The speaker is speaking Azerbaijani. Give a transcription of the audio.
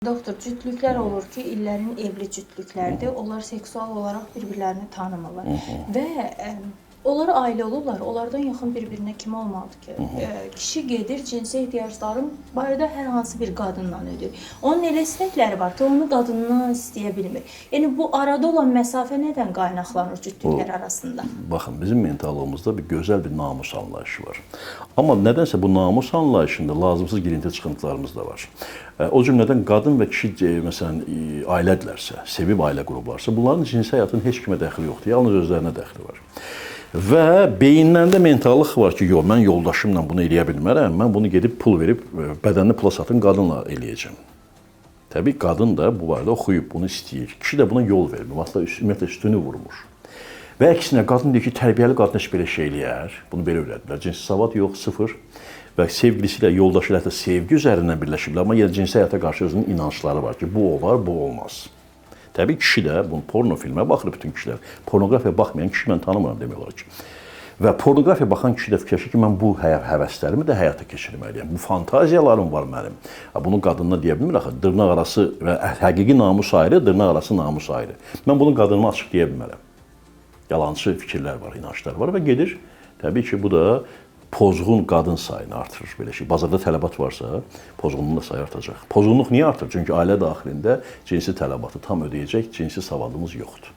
Doktor, cütlüklər olur ki, illərin evli cütlüklərdir. Onlar seksual olaraq bir-birlərini tanımırlar və onlar ailə olurlar. Onlardan yaxın bir-birinə kim olmalıdır ki? Kişi gedir, cinsi ehtiyacların barədə hər hansı bir qadınla ödür. Onun elə istəkləri var ki, onu qadından istəyə bilmir. Yəni bu arada olan məsafə nədən qaynaqlanır cütlüklər arasında? Baxın, bizim mentallığımızda bir gözəl bir namus anlayışı var. Amma nədənsə bu namus anlayışında lazımsız girinti çıxıntılarımız da var. O cümlədən qadın və kişi, məsələn, ailədirlərsə, sevib ailə qurublarsa, bunların cinsi həyatının heç kimə dəxli yoxdur, yalnız özlərinə dəxli var. Və beyinlərində mentallıq var ki, yox, mən yoldaşımla bunu eləyə bilmərəm, mən bunu gedib pul verib, bədənini pula satın qadınla eləyəcəm. Təbii qadın da bu barədə oxuyub, bunu istəyir. Kişi də buna yol vermir, ümumiyyətlə üstünü vurmur. Və əksinə, qadın deyir ki, tərbiyəli qadın heç belə şey eləyər, bunu belə öyrədilər. Cinsi savad yox, sıfır. Və sevgilisi ilə, yoldaşı ilə hətta sevgi üzərindən birləşiblər, amma yenə cinsi həyata qarşı özünün inancları var ki, bu olar, bu olmaz. Təbii kişi də, bunu porno filmə baxır bütün kişilər. Pornografiya baxmayan kişi mən tanımıram demək olar ki. Və pornografiya baxan kişi də fikirləşir ki, mən bu həvəslərimi də həyata keçirməliyəm. Bu fantaziyalarım var mənim. Bunu qadınla deyə bilmir axı. Dırnaq arası və həqiqi namus ayrı, dırnaq arası namus ayrı. Mən bunu qadınıma açıq deyə bilmərəm. Yalancı fikirlər var, inanclar var və gedir. Təbii ki, bu da pozğun qadın sayını artırır. Belə şey, bazarda tələbat varsa, pozğunluğun da sayı artacaq. Pozğunluq niyə artır? Çünki ailə daxilində cinsi tələbatı tam ödəyəcək cinsi savadımız yoxdur.